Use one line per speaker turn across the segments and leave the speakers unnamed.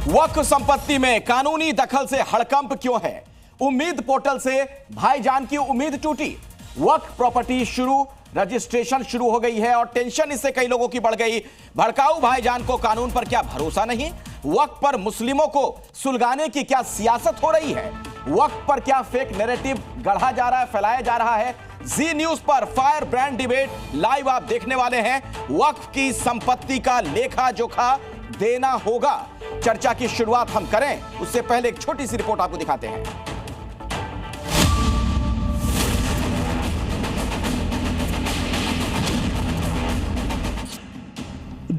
वक्फ संपत्ति में कानूनी दखल से हड़कंप क्यों है? उम्मीद पोर्टल से भाईजान की उम्मीद टूटी। वक्फ प्रॉपर्टी शुरू, रजिस्ट्रेशन शुरू हो गई है और टेंशन इससे कई लोगों की बढ़ गई। भड़काऊ भाईजान को कानून पर क्या भरोसा नहीं? वक्फ पर मुस्लिमों को सुलगाने की क्या सियासत हो रही है? वक्फ पर क्या फेक नैरेटिव गढ़ा जा रहा है, फैलाया जा रहा है? जी न्यूज पर फायर ब्रांड डिबेट लाइव आप देखने वाले हैं। वक्फ की संपत्ति का लेखा जोखा देना होगा। चर्चा की शुरुआत हम करें उससे पहले एक छोटी सी रिपोर्ट आपको दिखाते हैं।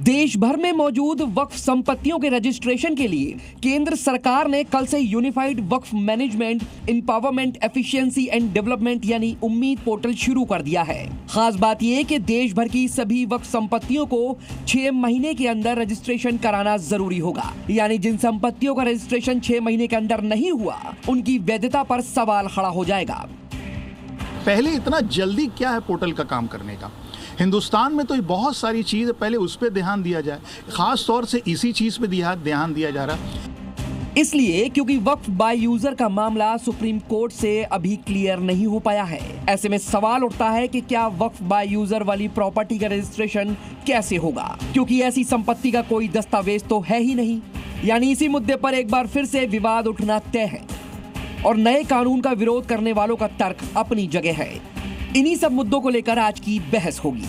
देश भर में मौजूद वक्फ संपत्तियों के रजिस्ट्रेशन के लिए केंद्र सरकार ने कल से unified Waqf management, empowerment, efficiency and development यानी उम्मीद पोर्टल शुरू कर दिया है। खास बात यह कि देश भर की सभी वक्फ संपत्तियों को 6 महीने के अंदर रजिस्ट्रेशन कराना जरूरी होगा। यानी जिन संपत्तियों का रजिस्ट्रेशन 6 महीने के अंदर नहीं हुआ, उनकी वैधता पर सवाल खड़ा हो जाएगा।
पहले इतना जल्दी क्या है पोर्टल का काम करने का? हिंदुस्तान में तो बहुत सारी चीज़, पहले उस पर ध्यान दिया जाए। खास तौर से इसी चीज़ पे ध्यान दिया जा रहा।
इसलिए क्योंकि वक्फ बाय यूजर का मामला सुप्रीम कोर्ट से अभी क्लियर नहीं हो पाया है। ऐसे में सवाल उठता है कि क्या वक्फ बाय यूजर वाली प्रॉपर्टी का रजिस्ट्रेशन कैसे होगा, क्योंकि ऐसी संपत्ति का कोई दस्तावेज तो है ही नहीं। यानी इसी मुद्दे पर एक बार फिर से विवाद उठना तय है और नए कानून का विरोध करने वालों का तर्क अपनी जगह है। इन्हीं सब मुद्दों को लेकर आज की बहस होगी।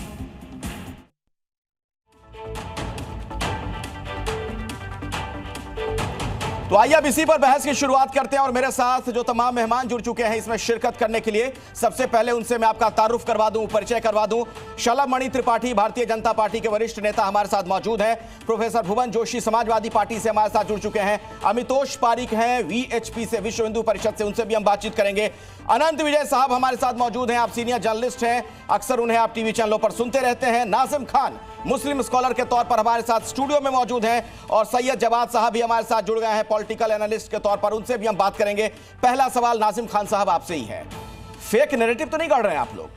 तो आइए अब इसी पर बहस की शुरुआत करते हैं और मेरे साथ जो तमाम मेहमान जुड़ चुके हैं इसमें शिरकत करने के लिए, सबसे पहले उनसे मैं आपका तारुफ करवा दूं, परिचय करवा दूं। शलभमणि त्रिपाठी भारतीय जनता पार्टी के वरिष्ठ नेता हमारे साथ मौजूद हैं। प्रोफेसर भुवन जोशी समाजवादी पार्टी से हमारे साथ जुड़ चुके हैं। अमितोष पारीक हैं वीएचपी से, विश्व हिंदू परिषद से, उनसे भी हम बातचीत करेंगे। अनंत विजय साहब हमारे साथ मौजूद हैं, आप सीनियर जर्नलिस्ट हैं, अक्सर उन्हें आप टीवी चैनलों पर सुनते रहते हैं। नाजिम खान मुस्लिम स्कॉलर के तौर पर हमारे साथ स्टूडियो में मौजूद हैं और सैयद जवाद साहब भी हमारे साथ जुड़ गए हैं पॉलिटिकल एनालिस्ट के तौर पर, उनसे भी हम बात करेंगे। पहला सवाल नाजिम खान साहब आपसे ही है, फेक नैरेटिव तो नहीं गढ़ रहे हैं आप लोग?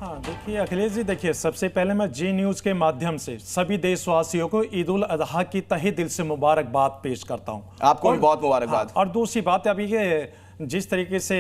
हाँ देखिए अखिलेश जी, देखिए सबसे पहले मैं जी न्यूज के माध्यम से सभी देशवासियों को ईद उल अजहा की तहे दिल से मुबारकबाद पेश करता हूँ।
आपको भी बहुत मुबारकबाद।
और दूसरी बात अभी ये जिस तरीके से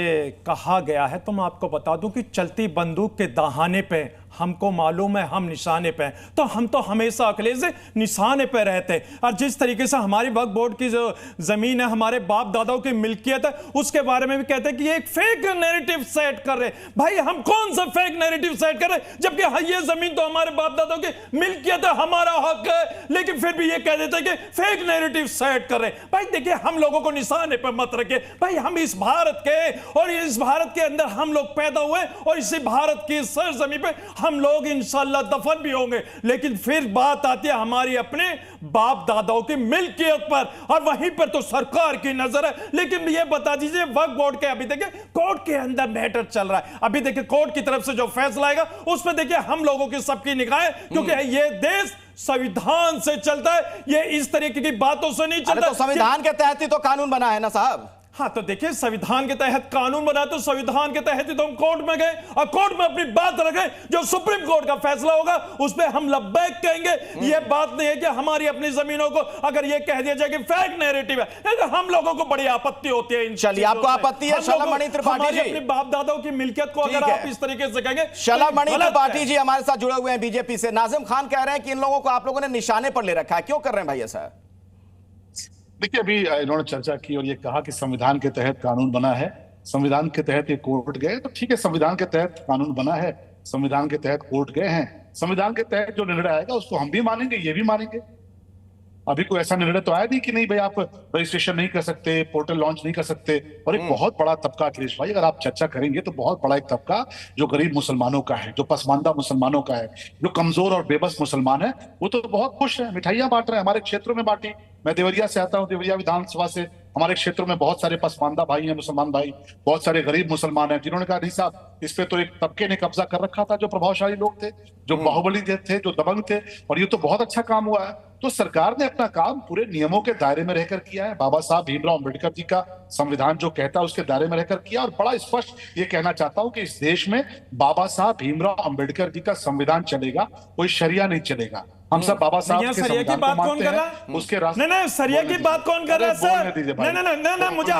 कहा गया है, तो मैं आपको बता दूं कि चलती बंदूक के दहाने पे हमको मालूम है हम निशाने पे, तो हम तो हमेशा अखिलेश निशाने पे रहते हैं। और जिस तरीके से हमारी वक्फ बोर्ड की जो जमीन है हमारे बाप दादाओं की मिल्कियत है, उसके बारे में भी कहते हैं कि ये एक फेक नैरेटिव सेट कर रहे। भाई हम कौन सा फेक नैरेटिव सेट कर रहे, जबकि ये जमीन तो हमारे बाप दादाओं की मिल्कियत है, हमारा हक है, लेकिन फिर भी ये कह देते हैं कि फेक नैरेटिव सेट कर रहे। भाई देखिए हम लोगों को निशाने पर मत रखे। भाई हम इस भारत के और इस भारत के अंदर हम लोग पैदा हुए और इसी भारत की सरजमी पे हम लोग इंशाल्लाह दफन भी होंगे। लेकिन फिर बात आती है हमारी अपने बाप दादाओं की मिल्कियत पर, और वहीं पर तो सरकार की नजर है। लेकिन ये बता दीजिए वक्फ बोर्ड के अभी देखिए कोर्ट के अंदर मैटर चल रहा है। अभी देखिए कोर्ट की तरफ से जो फैसला आएगा उसमें देखिए हम लोगों की सबकी निगाहें, क्योंकि ये देश संविधान से चलता है, ये इस तरीके की बातों से नहीं चलता।
तो संविधान के तहत ही तो कानून बना है ना साहब?
हाँ तो देखिए संविधान के तहत कानून बना, तो संविधान के तहत ही तो हम कोर्ट में गए और कोर्ट में अपनी बात रखे। जो सुप्रीम कोर्ट का फैसला होगा उस पर हम लब्बैक कहेंगे। ये बात नहीं है कि हमारी अपनी जमीनों को अगर ये कह दिया जाए कि फेक नैरेटिव है, तो हम लोगों को बड़ी आपत्ति होती है।
चलिए आपको आपत्ति है शलभमणि त्रिपाठी जी,
अपने बाप दादाओं की मिल्कियत को अगर आप इस तरीके से कहेंगे।
शलभमणि त्रिपाठी जी हमारे साथ जुड़े हुए हैं बीजेपी से। नाजिम खान कह रहे हैं कि इन लोगों को आप लोगों ने निशाने पर ले रखा है, क्यों कर रहे हैं भाई ऐसा?
देखिए अभी इन्होंने चर्चा की और ये कहा कि संविधान के तहत कानून बना है, संविधान के तहत ये कोर्ट गए, तो ठीक है संविधान के तहत कानून बना है, संविधान के तहत कोर्ट गए हैं, संविधान के तहत जो निर्णय आएगा उसको हम भी मानेंगे, ये भी मानेंगे। अभी कोई ऐसा निर्णय तो आया नहीं कि नहीं भाई आप रजिस्ट्रेशन नहीं कर सकते, पोर्टल लॉन्च नहीं कर सकते। और एक बहुत बड़ा तबका अखिलेश भाई, अगर आप चर्चा करेंगे तो बहुत बड़ा एक तबका जो गरीब मुसलमानों का है, जो पसमानदा मुसलमानों का है, जो कमजोर और बेबस मुसलमान है, वो तो बहुत खुश है, मिठाइयां बांट रहे हैं। हमारे क्षेत्रों में बांटी, मैं देवरिया से आता हूँ, देवरिया विधानसभा से, हमारे क्षेत्रों में बहुत सारे पसमानदा भाई हैं, मुसलमान भाई, बहुत सारे गरीब मुसलमान हैं, जिन्होंने कहा नहीं साहब इस पे तो एक तबके ने कब्जा कर रखा था, जो प्रभावशाली लोग थे, जो बाहुबली थे, जो दबंग थे, और ये तो बहुत अच्छा काम हुआ है। तो सरकार ने अपना काम पूरे नियमों के दायरे में रहकर किया है। बाबा साहब भीमराव अंबेडकर जी का संविधान जो कहता है उसके दायरे में रहकर किया। और बड़ा स्पष्ट ये कहना चाहता हूं कि इस देश में बाबा साहब भीमराव अंबेडकर जी का संविधान चलेगा, कोई शरिया नहीं चलेगा। हम सब बाबा साहब के
सरिया की
संविधान
बात
को
कौन
मानते
कर रहा
हैं,
है?
उसके रास्ते
नहीं सरिया की बात कौन कर रहा है सर? नहीं, मुझे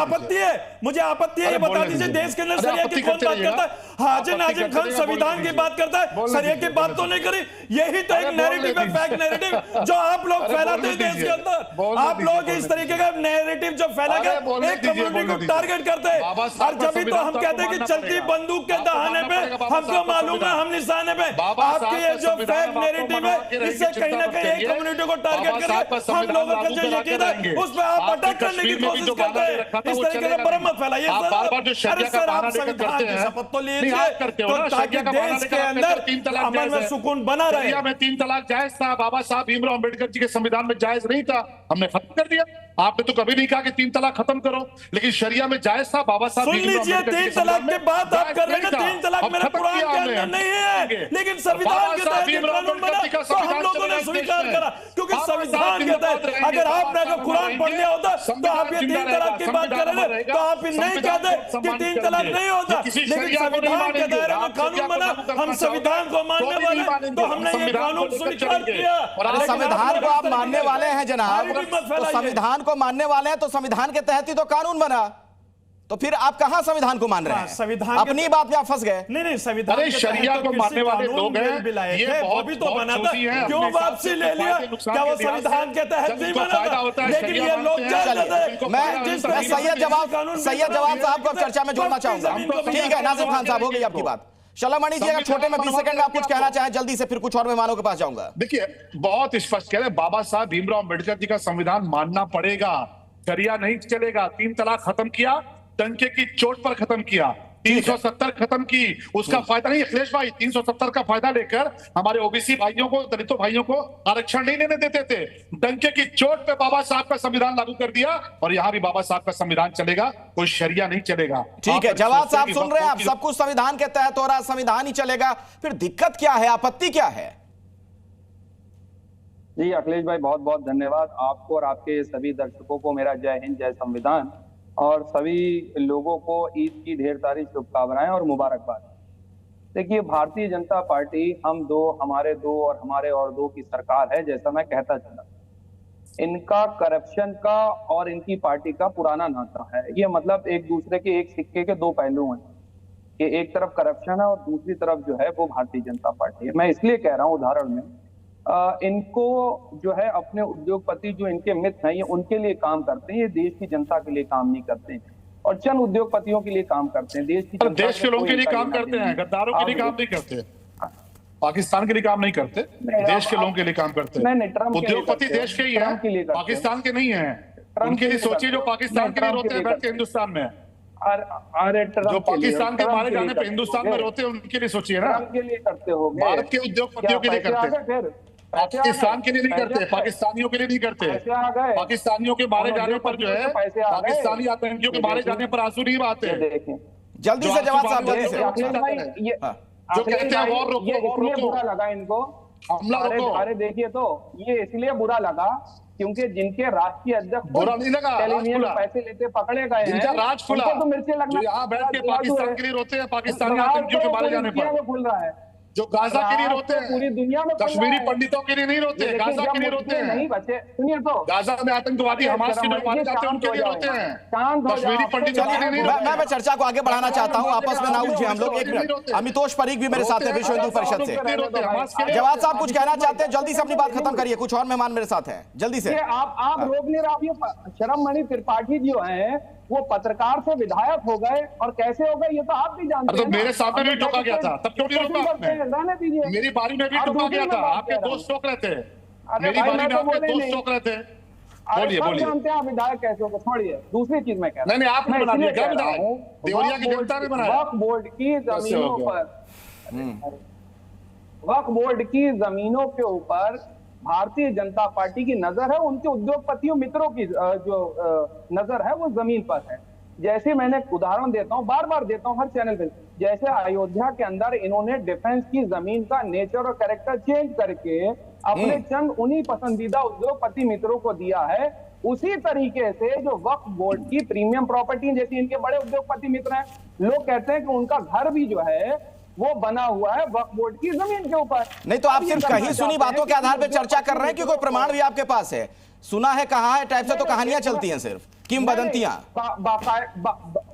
आपत्ति है, ये बता दीजिए देश के अंदर सरिया की कौन बात करता है? हाजी नाजिम खान संविधान की बात करता है, सरिया की बात तो नहीं करी। यही तो एक नैरेटिव है, फैक्ट नैरेटिव जो आप लोग फैलाते हैं देश के अंदर। आप लोग इस तरीके का नैरेटिव जो फैला के एक कम्युनिटी को टारगेट करते हैं, और जब भी तो हम कहते हैं कि चलती बंदूक के दहाने पे हमको मालूम है हम निशाने पे। आपके ये जो फैक्ट नैरेटिव है, इससे कहीं ना कहीं एक कम्युनिटी को टारगेट करके हम लोगों का जो यकीन है उस पर आप अटैक करने की कोशिश करते हैं। इस तरीके से भ्रम मत फैलाइए सर। अरे सर, आप संविधान की शपथ तो लीजिए तो ताकि देश के अंदर अमन में सुकून बना रहे।
में 3 तलाक जायज था, बाबा साहब भीमराव अंबेडकर जी के संविधान में जायज नहीं था, हमने खत्म कर दिया। आपने तो कभी नहीं कहा कि 3 तलाक खत्म करो, लेकिन शरिया में जायज था। बाबा साहब
सुन लीजिए, 3 तलाक के बात आप कर रहे हैं। 3 तलाक मेरे कुरान के अंदर नहीं है, लेकिन संविधान के तहत कानून बना तो हम लोगों ने स्वीकार करा, क्योंकि संविधान के तहत अगर आपने अगर कुरान पढ़ लिया होता तो आप ये 3 तलाक की बात कर रहे थे तो आप नहीं कहते कि 3 तलाक नहीं होता। लेकिन संविधान के दायरे में कानून बना, हम संविधान को मानने वाले तो हमने ये कानून स्वीकार किया।
संविधान को आप मानने वाले हैं जनाब, तो संविधान को मानने वाले हैं तो संविधान के तहत ही तो कानून बना, तो फिर आप कहां संविधान को मान रहे हैं?
संविधान
अपनी बात में आप फंस गए।
नहीं संविधान
अरे शरिया को मानने वाले लोग हैं, ये बहुत
भी तो बना था, क्यों वापसी ले लिया? क्या वो संविधान के तहत नहीं बना था? लेकिन ये लोग
मैं सैयद जवाब साहब को चर्चा में जोड़ना चाहूंगा। ठीक है नाजिम खान साहब, हो गई आपकी बात। शलामणि जी, अगर छोटे में 20 सेकंड में आप कुछ कहना चाहें जल्दी से, फिर कुछ और मेहमानों के पास जाऊंगा।
देखिए, बहुत स्पष्ट कह रहे हैं, बाबा साहब भीमराव अंबेडकर जी का संविधान मानना पड़ेगा, शरिया नहीं चलेगा। 3 तलाक खत्म किया, डंके की चोट पर खत्म किया, 370 खत्म की, उसका फायदा नहीं अखिलेश भाई, 370 का फायदा लेकर हमारे ओबीसी भाइयों को, दलितों भाइयों को आरक्षण नहीं लेने देते थे। डंके की चोट पे बाबा साहब का संविधान लागू कर दिया, और यहां भी बाबा साहब का संविधान चलेगा, कोई शरिया नहीं चलेगा।
ठीक है, जवाब साहब सुन रहे हैं आप, सब कुछ संविधान के तहत हो रहा है, संविधान ही चलेगा, फिर दिक्कत क्या है, आपत्ति क्या है?
जी अखिलेश भाई, बहुत बहुत धन्यवाद आपको और आपके सभी दर्शकों को मेरा जय हिंद जय संविधान, और सभी लोगों को ईद की ढेर सारी शुभकामनाएं और मुबारकबाद। देखिए, भारतीय जनता पार्टी हम दो, हमारे दो और हमारे और दो की सरकार है, जैसा मैं कहता चला। इनका करप्शन का और इनकी पार्टी का पुराना नाता है। ये मतलब एक दूसरे के एक सिक्के के 2 पहलू हैं, कि एक तरफ करप्शन है और दूसरी तरफ जो है वो भारतीय जनता पार्टी है। मैं इसलिए कह रहा हूँ, उदाहरण में इनको जो है अपने उद्योगपति जो इनके मित्र हैं, ये उनके लिए काम करते हैं, ये देश की जनता के लिए काम नहीं करते हैं, और चंद उद्योगपतियों के लिए काम करते हैं। देश
के लोगों के लिए काम करते हैं, गद्दारों के लिए काम नहीं करते, पाकिस्तान के लिए काम नहीं करते, देश के लोगों के लिए काम करते हैं। उद्योगपति देश के ही है, पाकिस्तान के नहीं है। उनके लिए सोचिए जो पाकिस्तान के लिए रोते हैं बैठ के हिंदुस्तान में,
अरे
जो पाकिस्तान के मारे जाने पे हिंदुस्तान में रोते हैं, उनके लिए सोचिए ना।
के लिए करते हो,
भारत के उद्योगपतियों के लिए करते, पाकिस्तान के लिए नहीं करते, पाकिस्तानियों के लिए नहीं करते। पाकिस्तानियों के मारे जाने पर जो है, पाकिस्तानी आतंकियों के मारे जाने पर आंसू नहीं बहाते।
जल्दी से जवाब साहब, जल्दी से।
जो कहते हैं वॉर रोको,
बुरा लगा इनको,
हमला रोको।
अरे देखिए, तो ये इसलिए बुरा लगा क्योंकि जिनके राष्ट्रीय अध्यक्ष
बुरा नहीं लगा,
टेलीविजन में पैसे लेते पकड़े गए हैं,
जिनका राज खुला,
तो मिर्ची लगना,
यहाँ बैठ के पाकिस्तान के लिए रोते हैं, पाकिस्तानी आतंकियों के मारे जाने पर
खुल रहा है,
जो गाजा के लिए रोते हैं,
पूरी दुनिया में
कश्मीरी पंडितों के लिए नहीं रोते, गाजा के लिए रोते हैं।
नहीं बचे, सुनिए तो,
गाजा में आतंकवादी हमास के लोग मारे जाते हैं, उनके लिए रोते हैं, कश्मीरी पंडितों के लिए नहीं रोते।
मैं चर्चा को आगे बढ़ाना चाहता हूं, आपस में ना उलझे हम लोग। एक मिनट, अमितोष परीख भी मेरे साथ है, विश्व हिंदू परिषद से। जवाब साहब कुछ कहना चाहते हैं, जल्दी से अपनी बात खत्म करिए, कुछ और मेहमान मेरे साथ हैं, जल्दी से।
आप रोक नहीं रहे। ये शरममणि त्रिपाठी जो हैं, वो पत्रकार से विधायक हो गए, और कैसे हो गए ये तो आप भी जानते हैं।
तो मेरे सामने भी टोका गया था, तब क्यों नहीं रोका आपने? मेरी बारी में भी टोका गया था, आपके दोस्त टोक रहे थे, मेरी बारी में आपके दोस्त टोक रहे थे। बोलिए बोलिए,
जानते हैं आप विधायक कैसे होगा, छोड़िए। दूसरी चीज मैं कह रहा हूं,
नहीं आपने बना दिया, क्या बनाया? देवरिया की जनता ने बनाया।
वक्फ बोर्ड की जमीनों पर, वक्फ बोर्ड की जमीनों के ऊपर भारतीय जनता पार्टी की नजर है, उनके उद्योगपतियों मित्रों की जो नजर है वो जमीन पर है। जैसे मैंने उदाहरण देता हूं, बार बार देता हूं हर चैनल पे, जैसे अयोध्या के अंदर इन्होंने डिफेंस की जमीन का नेचर और कैरेक्टर चेंज करके अपने चंद उन्हीं पसंदीदा उद्योगपति मित्रों को दिया है, उसी तरीके से जो वक्फ बोर्ड की प्रीमियम प्रॉपर्टी, जैसे इनके बड़े उद्योगपति मित्र हैं, लोग कहते हैं कि उनका घर भी जो है वो बना हुआ है वक्फ बोर्ड की जमीन के ऊपर।
नहीं तो आप
अब ये
सिर्फ
करना
कहीं सुनी
चाहते
बातों
हैं
के आधार
कि
पे चर्चा कर रहे हैं कि कोई प्रमाण भी आपके पास है? सुना है, कहा है टाइप से तो कहानियां चलती हैं, सिर्फ किंवदंतियां।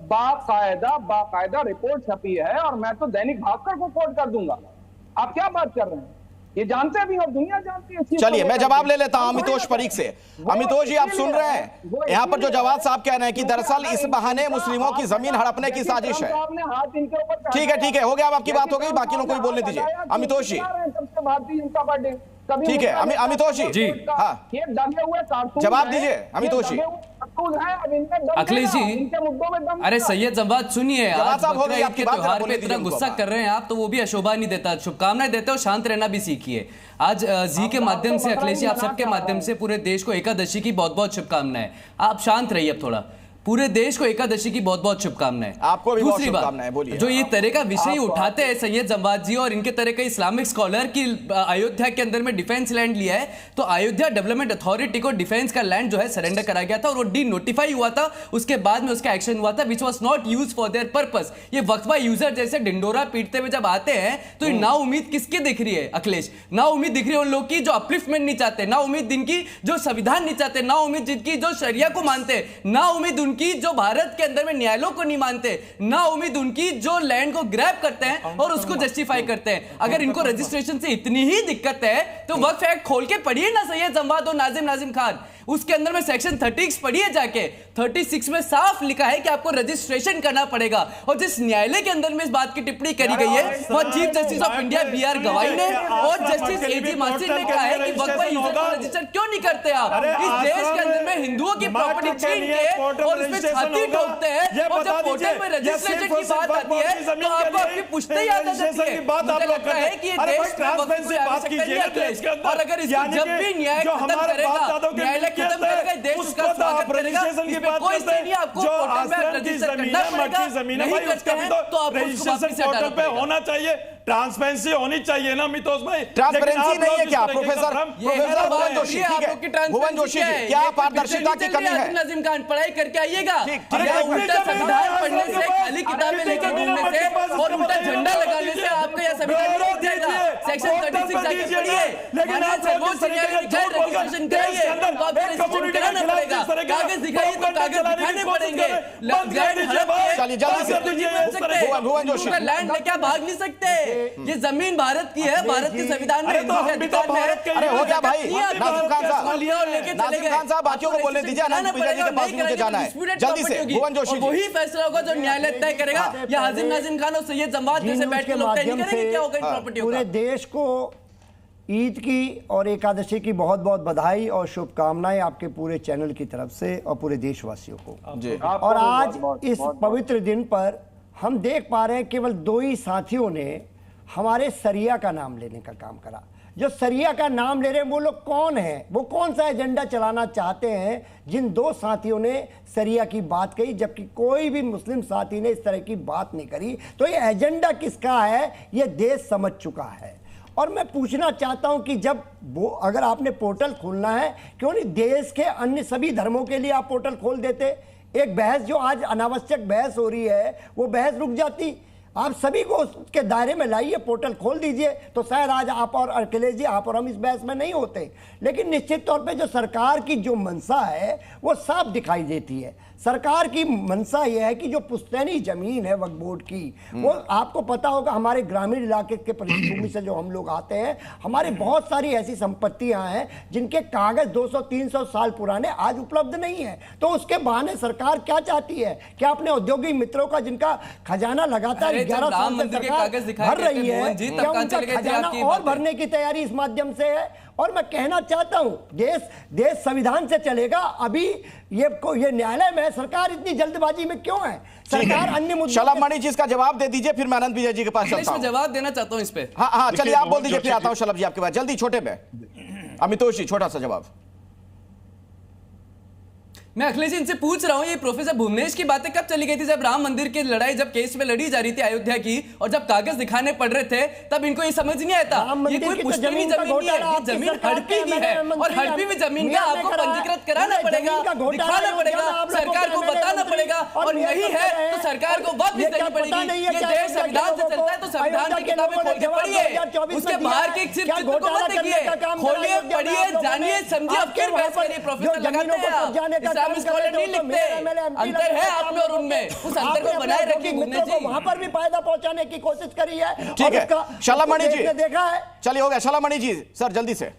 बाकायदा रिपोर्ट छपी है और मैं तो दैनिक भास्कर को कोट कर दूंगा। आप क्या बात कर रहे हैं? ये जानते भी और दुनिया जानती है।
चलिए मैं जवाब ले लेता हूं अमितोष परीख से। अमितोष जी, आप सुन रहे हैं यहां पर जो जवाब साहब कह रहे हैं कि दरअसल इस बहाने मुस्लिमों की जमीन हड़पने की साजिश है। ठीक है, हो गया, अब आपकी बात हो गई, बाकी लोगों को भी बोलने दीजिए। अमितोष जी,
भारतीय जनता पार्टी
ठीक है, अमितोष जी, हाँ जवाब दीजिए अमितोष जी।
अखिलेश जी, अरे सैयद जवाद सुनिए, आज बकरीद के त्योहार पे इतना गुस्सा कर रहे हैं आप, तो वो भी अशोभा नहीं देता, शुभकामनाएं देते हो, शांत रहना भी सीखिए। आज जी के माध्यम से अखिलेश जी, आप सबके माध्यम से पूरे देश को एकादशी की बहुत बहुत शुभकामनाएं। आप शांत रहिए अब थोड़ा। पूरे देश को एकादशी की बहुत बहुत शुभकामनाएं।
आपको भी बहुत शुभकामनाएं, बोलिए।
जो ये तरह का विषय उठाते हैं सैयद जवाद जी और इनके तरह के इस्लामिक स्कॉलर की अयोध्या के अंदर में डिफेंस लैंड लिया है, तो अयोध्या डेवलपमेंट अथॉरिटी को डिफेंस का लैंड जो है सरेंडर करा गया था और वो डी नोटिफाई हुआ था, उसके बाद में उसका एक्शन हुआ था which was not use for their purpose. ये वक्फा यूजर जैसे ढिंडोरा पीटते हुए जब आते हैं तो ना उम्मीद किसकी दिख रही है अखिलेश? ना उम्मीद दिख रही है उन लोग की जो अपलिफ्टमेंट नहीं चाहते, ना उम्मीद जिनकी जो संविधान नहीं चाहते, ना उम्मीद जिनकी जो शरिया को मानते, ना उम्मीद उनकी जो भारत के अंदर में न्यायालयों को नहीं मानते, ना उम्मीद उनकी जो लैंड को ग्रैब करते हैं और उसको जस्टिफाई करते हैं। अगर इनको रजिस्ट्रेशन से इतनी ही दिक्कत है तो वक्फ एक्ट खोल के पढ़िए ना सैयद जवाद और नाजिम खान, उसके अंदर में सेक्शन 36 पढ़िए जाके। 36 में साफ लिखा है कि आपको रजिस्ट्रेशन करना पड़ेगा। और जिस न्यायालय के अंदर में इस बात की टिप्पणी करी गई है वो chief justice of India BR गवाई ने और जस्टिस AG मासिक ने कहा है कि वक्फ यूजर को रजिस्टर क्यों नहीं करते आप? इस देश के अंदर में हिंदुओं की प्रॉपर्टी छीन के और उसमें छाती ठोकते हैं, और जब पोर्टल में रजिस्ट्रेशन की बात आती है तो आपको आपकी पुश्तैनी याद आ जाती है। मुझे लगता है कि ये देश में वक्फ की आवश्यकता नहीं है, और अगर इसको जब भी न्याय खत्म करेगा, न्यायालय खत्म करेगा, देश उसका स्वागत करेगा, इसमें कोई स्टे नहीं, आपको पोर्टल में रजिस्टर करना पड़ेगा, नहीं करते हैं तो आपको उसको वापस से हटाना पड़ेगा।
होना चाहिए, ट्रांसपेरेंसी होनी चाहिए ना मितोष भाई।
ट्रांसपेरेंसी नहीं है क्या प्रोफेसर
भुवन
जोशी? ठीक है भुवन जोशी जी, क्या पारदर्शिता की कमी है?
नाजिम खान पढ़ाई करके आइएगा, उल्टा संविधान पढ़ने से, खाली किताबें लेकर घूमने से और उल्टा झंडा लगाने से आपका यह संविधान नहीं हो जाएगा। सेक्शन 36 जाके पढ़िए, सर्वोच्च न्यायालय लिखा है रजिस्ट्रेशन कराइए तो आपको रजिस्ट्रेशन कराना पड़ेगा, कागज दिखाइए तो कागज दिखाने पड़ेंगे।
भुवन जोशी,
लैंड लेके आप भाग नहीं सकते, ये जमीन भारत की है, भारत के संविधान में
अरे हो गया भाई। नाजिम खान साहब बाकियों को बोलने दीजिए, अनंत पिजा जी के पास मुझे जाना है जल्दी से। भुवन जोशी,
वही फैसला होगा जो न्यायालय तय करेगा, या हाजिम नाजिम खान और सैयद जवाद जैसे बैठ के लोग तय नहीं करेंगे क्या होगा प्रॉपर्टी होगा।
पूरे देश को ईद की और एकादशी की बहुत बहुत बधाई और शुभकामनाएं आपके पूरे चैनल की तरफ से और पूरे देशवासियों को। और आज इस पवित्र दिन पर हम देख पा रहे हैं केवल दो ही साथियों ने हमारे सरिया का नाम लेने का काम करा। जो सरिया का नाम ले रहे हैं वो लोग कौन है, वो कौन सा एजेंडा चलाना चाहते हैं जिन दो साथियों ने सरिया की बात कही, जबकि कोई भी मुस्लिम साथी ने इस तरह की बात नहीं करी। तो ये एजेंडा किसका है ये देश समझ चुका है। और मैं पूछना चाहता हूं कि जब वो अगर आपने पोर्टल खोलना है, क्यों नहीं देश के अन्य सभी धर्मों के लिए आप पोर्टल खोल देते? एक बहस जो आज अनावश्यक बहस हो रही है वो बहस रुक जाती। आप सभी को उसके दायरे में लाइए, पोर्टल खोल दीजिए, तो शायद आज आप और अखिलेश जी, आप और हम इस बहस में नहीं होते। लेकिन निश्चित तौर पे जो सरकार की जो मंशा है वो साफ दिखाई देती है। सरकार की मंशा यह है कि जो पुश्तैनी जमीन है वक्फ बोर्ड की, वो आपको पता होगा हमारे ग्रामीण इलाके के पृष्ठभूमि से जो हम लोग आते हैं, हमारे बहुत सारी ऐसी संपत्तियां हैं जिनके कागज 200-300 साल पुराने आज उपलब्ध नहीं है। तो उसके बहाने सरकार क्या चाहती है कि अपने औद्योगिक मित्रों का जिनका खजाना लगातार 11 साल से सरकार भर रही है, क्या उनका खजाना और भरने की तैयारी इस माध्यम से है? और मैं कहना चाहता हूं देश संविधान से चलेगा। अभी ये न्यायालय में सरकार इतनी जल्दबाजी में क्यों है? सरकार अन्य मुद्दों
शलभ मणि जी इसका जवाब दे दीजिए, फिर मैं अनंत विजय जी के पास चलता हूं।
जवाब देना चाहता हूं इस पे।
हाँ चलिए आप बोल दीजिए, फिर आता हूं शलभ जी आपके पास जल्दी, छोटे पे अमितोष जी छोटा सा जवाब।
मैं अखिलेश जी इनसे पूछ रहा हूं, ये प्रोफेसर भुवनेश की बातें कब चली गई थी? जब राम मंदिर की लड़ाई जब केस में लड़ी जा रही थी अयोध्या की, और जब कागज दिखाने पड़ रहे थे तब इनको ये समझ नहीं आता ये कोई पुश्तैनी जमीन नहीं है, ये जमीन हड़पी की है, और हड़पी हुई जमीन का आपको पंजीकृत कराना पड़ेगा, दिखाना पड़ेगा, सरकार को बताना पड़ेगा था और नहीं है तो सरकार को वापस देनी पड़ेगी। ये देश संविधान से चलता है तो संविधान की किताबें खोल के पढ़िए, उसके बाहर की सिर्फ चित्र को मत देखिए, खोलिए, पढ़िए, जानिए, समझिए, अब फिर बहस करिए। प्रोफेसर लगाते हैं आप, इस्लामिक स्कॉलर नहीं लिखते, अंतर है आप में और उनमें, उस अंतर को बनाए रखिए गुन्ने जी।
वहां पर भी फायदा पहुंचाने की कोशिश करी है।
ठीक है, शलामणि जी
देखा है,
चलिए हो गया। शलामणि जी सर जल्दी से।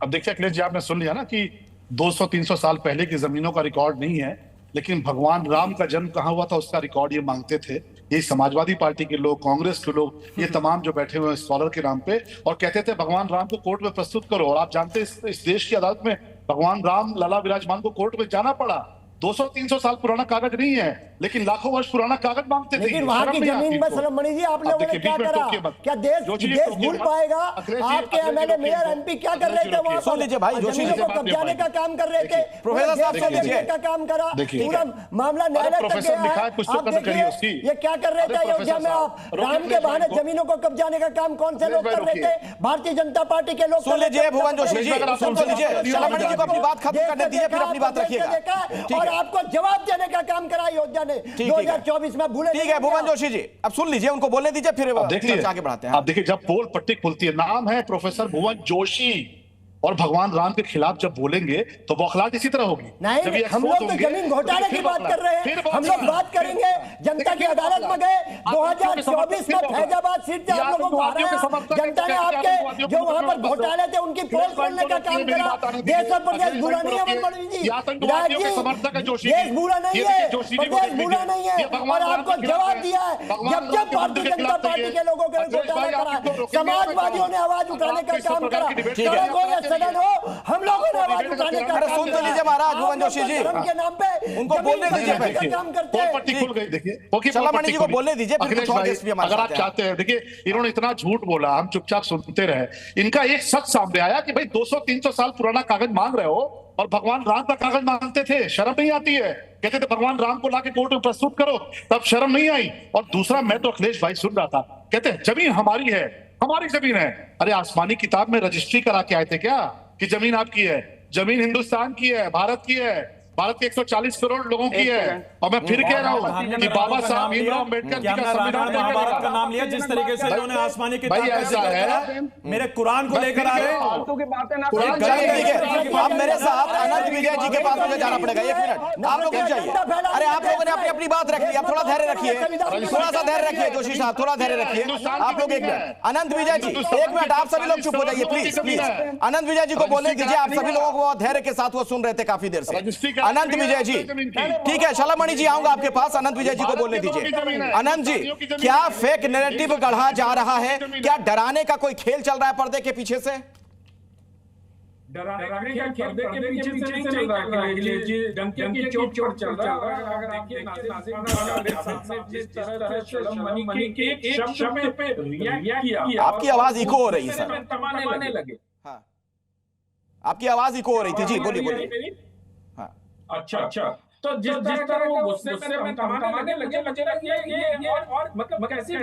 अब देखिए अखिलेश जी, आपने सुन लिया ना कि 200-300 साल पहले की जमीनों का रिकॉर्ड नहीं है, लेकिन भगवान राम का जन्म कहाँ हुआ था उसका रिकॉर्ड ये मांगते थे। ये समाजवादी पार्टी के लोग, कांग्रेस के लोग, ये तमाम जो बैठे हुए हैं स्कॉलर के नाम पे, और कहते थे भगवान राम को कोर्ट में प्रस्तुत करो। और आप जानते हैं इस देश की अदालत में भगवान राम लला विराजमान को कोर्ट में जाना पड़ा। 200-300 साल पुराना कागज नहीं है, लेकिन लाखों वर्ष पुराना कागज मांगते थे।
लेकिन वहां की जमीन पर शलामणि जी आप लोगों ने क्या करा? क्या देश भूल पाएगा? आपके एमएलए, मेयर, एमपी क्या कर रहे थे वहां?
सुन लीजिए भाई, जोशी
को कब्जाने का काम कर रहे थे,
प्रोफेसर साहब सुन लीजिए
का काम करा, पूरा मामला न्यायालय तक गया है। आप देखिए ये क्या कर रहे थे अयोध्या में, आप राम के बहाने जमीनों को कब्जाने का काम कौन से लोग कर रहे थे? भारतीय जनता पार्टी के लोग।
सुन लीजिए भुवन जोशी जी, सुन लीजिए, शलामणि जी को अपनी बात खत्म करने दीजिए, फिर अपनी बात रखिएगा।
और आपको जवाब देने का काम करा अयोध्या ने 2024 में। भूले?
ठीक है भुवन जोशी जी, अब सुन लीजिए, उनको बोलने दीजिए, फिर चर्चा आगे बढ़ाते हैं।
आप देखिए जब पोल पट्टी खुलती है, नाम है प्रोफेसर भुवन जोशी, और भगवान राम के खिलाफ जब बोलेंगे तो बौखलाहट इसी तरह होगी।
नहीं, हम लोग तो जमीन घोटाले की बात कर रहे हैं, हम लोग बात करेंगे जनता की अदालत में गए 2024 में फैजाबाद सीट से आप लोगों को हराया। जनता ने आपके जो वहां पर घोटाले थे उनकी पोल खोलने का काम करा। देश और प्रदेश बुरा नहीं है मनमोहन जी, देश बुरा नहीं है, प्रदेश बुरा नहीं है, और आपको जवाब दिया है। जब जब भारतीय जनता पार्टी के लोगों के घोटाला करा, समाजवादियों ने आवाज उठाने का काम करा, सदन हो, हम लोगों ने आवाज उठाने का काम
सुन तो लीजिए महाराज भुवन जोशी जी,
के नाम पे
उनको बोलने दीजिए,
काम करते हैं।
पट्टी खुल गई। देखिए
शलामणि जी को बोलने दीजिए, फिर कुछ और गेस्ट भी हमारे
अगर आप चाहते हैं। देखिए इन्होंने इतना झूठ बोला, हम चुपचाप सुनते रहे। इनका एक सच सामने आया कि भाई 200-300 साल पुराना कागज मांग रहे हो और भगवान राम का कागज मांगते थे, शर्म नहीं आती है? कहते थे भगवान राम को लाके कोर्ट में प्रस्तुत करो, तब शर्म नहीं आई। और दूसरा, मैं तो अखिलेश भाई सुन रहा था, कहते हैं जमीन हमारी है, हमारी जमीन है। अरे आसमानी किताब में रजिस्ट्री करा के आए थे क्या कि जमीन आपकी है? जमीन हिंदुस्तान की है, भारत की है, भारत के 140 करोड़ लोगों की है। और मैं फिर कह रहा हूँ कि बाबा साहब भीमराव अम्बेडकर जी का संविधान
महाभारत का नाम लिया, जिस तरीके से इन्होंने आसमानी किताब
भाई ऐसा है,
मेरे कुरान को लेकर आ रहे हैं।
आप मेरे साथ अनंत विजय जी के पास मुझे जाना पड़ेगा। 1 मिनट आप लोग रुक जाइए। अरे आप लोगों ने अपनी अपनी बात रख ली, आप थोड़ा धैर्य रखिए, थोड़ा सा धैर्य रखिए जोशी साहब, थोड़ा धैर्य रखिए आप लोग। 1 मिनट अनंत विजय जी, 1 मिनट आप सभी लोग चुप हो जाइए प्लीज प्लीज। अनंत विजय जी को बोलने दीजिए, आप सभी लोगों को धैर्य के साथ वो सुन रहे थे काफी देर से। अनंत विजय जी, ठीक है शलामणि जी आऊंगा आपके पास, अनंत विजय जी को बोलने दीजिए। अनंत जी, क्या फेक नैरेटिव गढ़ा जा रहा है? क्या डराने का कोई खेल चल रहा है पर्दे के पीछे से?
डराने का पर्दे के पीछे से नहीं चल रहा है जी, डंके की चोट चल रहा है। अगर देखिए जिस तरह से शलामणि के एक शब्द पे रिएक्ट किया,
आपकी आवाज इको हो रही है सर।
तमाने लगे।
हाँ, आपकी आवाज इको हो रही थी जी, बोलिए बोलिए।
अच्छा, तो जिस तरह वो गुस्से में तमाने लगे ये और मतलब कैसे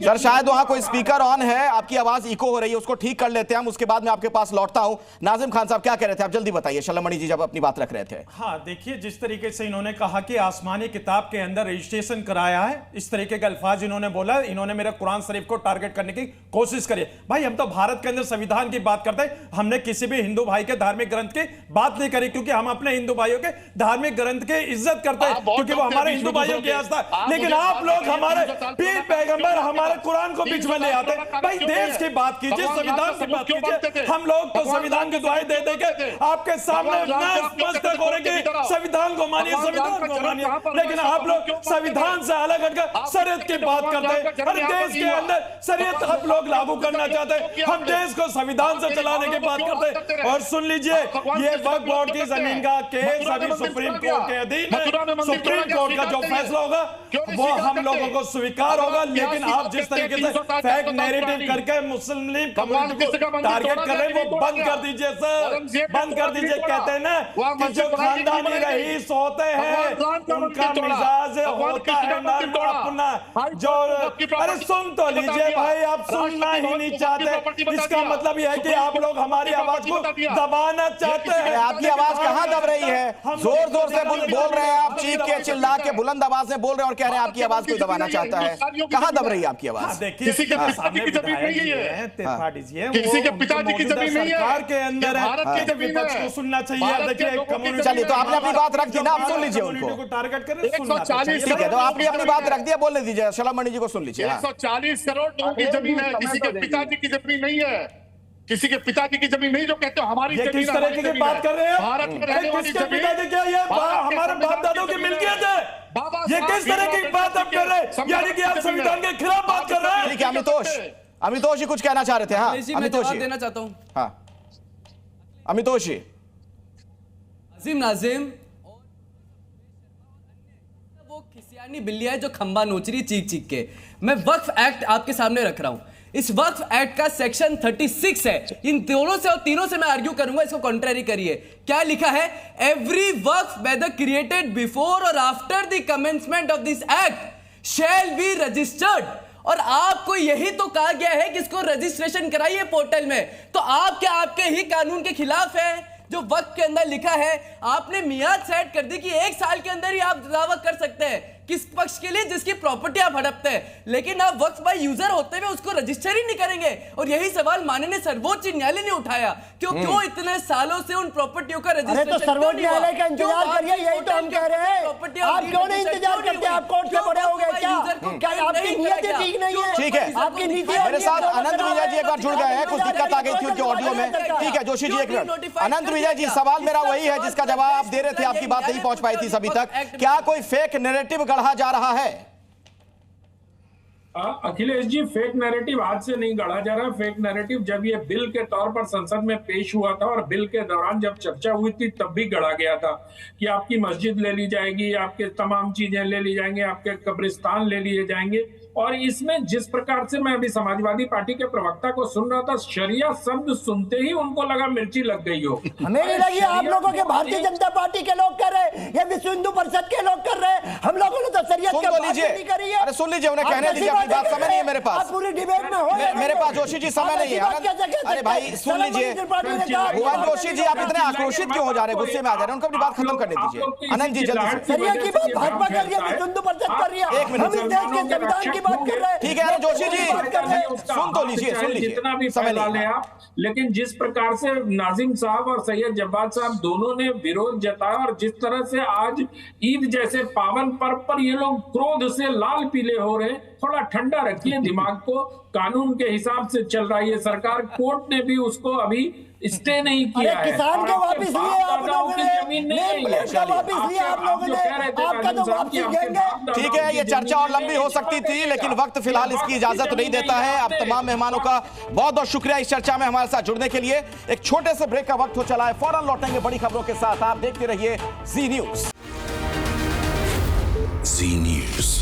सर शायद वहां कोई स्पीकर ऑन है, आपकी आवाज इको हो रही है, उसको ठीक कर लेते हैं हम, उसके बाद में आपके पास लौटता हूं। नाजिम खान साहब क्या कह रहे थे, आप जल्दी बताइए, शलामणि जी जब अपनी बात रख रहे थे।
हाँ देखिए, जिस तरीके से इन्होंने कहा कि आसमानी किताब के अंदर रजिस्ट्रेशन कराया है, इस तरीके के अल्फाज इन्होंने बोला, इन्होंने मेरे कुरान शरीफ को टारगेट करने की कोशिश करी। भाई हम तो भारत के अंदर संविधान की बात करते हैं, हमने किसी भी हिंदू भाई के धार्मिक ग्रंथ की बात नहीं करी, क्योंकि हम अपने हिंदू भाइयों के धार्मिक ग्रंथ के इज्जत करते हैं, क्योंकि वो हमारे हिंदू भाइयों की आस्था। लेकिन आप लोग हमारे पीर पैगंबर हमारे कुरान को बीच में ले आते। भाई देश की बात कीजिए, संविधान की बात कीजिए। हम लोग तो संविधान की दुआएं दे देंगे आपके सामने मस्तक हो रहे कि संविधान को मानिए, संविधान को मानिए, लेकिन आप लोग संविधान से अलग हटकर शरीयत की बात करते हैं। अरे देश के अंदर शरीयत आप लोग लागू करना चाहते हैं, हम देश को संविधान से चलाने की बात करते हैं। और सुन लीजिए, ये वक्फ बोर्ड की जमीन का केस अभी सुप्रीम कोर्ट के अधीन है। सुप्रीम कोर्ट का जो फैसला होगा वो हम लोगों को स्वीकार होगा। लेकिन आप जिस तरीके से फेक नैरेटिव करके मुस्लिम कम्युनिटी को टारगेट कर रहे हैं, वो बंद कर दीजिए सर, बंद कर दीजिए। कहते हैं ना कि जो खानदानी रईस होते हैं उनका मिजाज होता है नर्म अपना। जो अरे सुन तो लीजिए भाई, आप सुनना ही नहीं चाहते, इसका मतलब यह है कि आप लोग हमारी आवाज को दबाना चाहते हैं।
आपकी आवाज कहां दब रही है? जोर जोर से बोल रहे हैं आप, चीख के चिल्ला के बुलंद आवाज में बोल रहे हैं और कह रहे हैं आपकी आवाज कोई दबाना चाहता है। कहां दब रही है आपकी आवाज?
किसी के पिताजी की जमीन नहीं है, किसी के पिताजी की जमीन नहीं है,
सरकार के अंदर
भारत की जमीन
को सुनना चाहिए। देखिए,
चलिए तो आपने अपनी बात रख दी ना, आप सुन लीजिए उनको।
टारगेट करें,
140
ठीक है, तो आपने अपनी बात रख दिया, बोलने दीजिए, शलभ मणि जी को सुन लीजिए।
140 करोड़ लोगों की जमीन है, किसी के पिताजी की जमीन नहीं है, किसी के पिताजी की जमीन नहीं। जो कहते हो हमारी जमीन,
किस तरह की बात कर रहे हैं?
भारत में रहने वाली जमीन,
क्या ये हमारे बाप दादों की मिल्कियत है? ये किस तरह की बात आप कर रहे हैं? यानी कि आप संविधान के खिलाफ बात कर रहे हैं।
ठीक है, अमितोष जी कुछ कहना चाह रहे थे। हाँ, अमितोष जी
देना चाहता हूं।
हाँ, अमितोष जी।
अजीम नाजिम, वो खिसियानी बिल्लियां है जो खंबा नोच रही चीख चीख के। मैं वक्फ एक्ट आपके सामने रख रहा हूं। इस वक्फ एक्ट का सेक्शन 36 है। इन दोनों से और तीनों से मैं आर्ग्यू करूंगा, इसको कॉन्ट्ररी करिए। क्या लिखा है? एवरी वक्फ वेदर क्रिएटेड बिफोर और after the commencement of this act shall be registered. और आपको यही तो कहा गया है कि इसको रजिस्ट्रेशन कराइए पोर्टल में। तो आप क्या आपके ही कानून के खिलाफ है? जो वक्त के अंदर लिखा है, आपने मियाद सेट कर दी कि 1 साल के अंदर ही आप दावा कर सकते हैं किस पक्ष के लिए जिसकी प्रॉपर्टी आप हड़पते हैं, लेकिन आप वक्फ बाय यूजर होते हुए उसको रजिस्टर ही नहीं करेंगे। और यही सवाल माननीय सर्वोच्च न्यायालय ने उठाया, क्यों इतने सालों से उन प्रॉपर्टियों का रजिस्ट्रेशन?
अरे तो सर्वोच्च न्यायालय का इंतजार करिए, यही तो हम कह रहे हैं। आप क्यों नहीं इंतजार करते? आप कोर्ट से बड़े हो गए क्या? आपकी नीयतें ठीक नहीं है?
ठीक है,
आपकी नीति।
मेरे साथ अनंत विजय जी एक बार जुड़ गए हैं, कुछ दिक्कत आ गई थी उनके ऑडियो में। ठीक है जोशी जी, एक मिनट। अनंत विजय जी, सवाल मेरा वही है जिसका जवाब आप दे रहे थे, आपकी बात नहीं पहुंच पाई थी अभी तक। क्या कोई फेक नैरेटिव गढ़ा जा रहा है?
अखिलेश जी, फेक नैरेटिव आज से नहीं गढ़ा जा रहा। फेक नैरेटिव जब ये बिल के तौर पर संसद में पेश हुआ था और बिल के दौरान जब चर्चा हुई थी तब भी गढ़ा गया था कि आपकी मस्जिद ले ली जाएगी, आपके तमाम चीजें ले ली जाएंगी, आपके कब्रिस्तान ले लिए जाएंगे। और इसमें जिस प्रकार से मैं अभी समाजवादी पार्टी के प्रवक्ता को सुन रहा था, शरिया शब्द सुनते ही उनको लगा मिर्ची लग गई हो।
हमें नहीं लगी, आप लोगों के भारतीय जनता पार्टी के लोग कर रहे हैं, ये विश्व हिंदू परिषद के लोग कर रहे हैं। हम लोगों ने तो शरीयत की बात नहीं करी है।
अरे सुन लीजिए, उन्हें कहने दीजिए, अपनी बात। समय नहीं है मेरे पास,
पूरी डिबेट में हो।
मेरे पास जोशी जी समय नहीं है। अरे भाई सुन लीजिए, भुवन जोशी जी, आप इतने आक्रोशित क्यों हो जा रहे हैं, गुस्से में आ जा रहे हैं? उनको अपनी बात खत्म करने दीजिए। अनंत जी जल्दी से।
शरीयत की बात भाजपा कर रही है, विश्व हिंदू परिषद कर रही है। हम इस देश के संविधान की बात कर रहे हैं।
ठीक है जोशी जी, सुन तो लीजिए,
जितना भी फैला ले आप। लेकिन जिस प्रकार से नाजिम साहब और सैयद जब्बार साहब दोनों ने विरोध जताया और जिस तरह से आज ईद जैसे पावन पर्व पर ये लोग क्रोध से लाल पीले हो रहे हैं, थोड़ा ठंडा रखिए दिमाग को। कानून के हिसाब से चल रहा है ये सरकार। कोर्ट ने भी उसको अभी स्टे नहीं किया है।
किसान को वापस लिए आप लोगों ने,
जमीन नहीं है,
वापस लिए आप लोगों ने, आपका तो वापसी देंगे।
ठीक है, ये चर्चा और लंबी हो सकती थी, लेकिन वक्त फिलहाल इसकी इजाजत नहीं देता है। आप तमाम मेहमानों का बहुत बहुत शुक्रिया इस चर्चा में हमारे साथ जुड़ने के लिए। एक छोटे से ब्रेक का वक्त हो चला है, फौरन लौटेंगे बड़ी खबरों के साथ। आप देखते रहिए जी न्यूज।
जी न्यूज।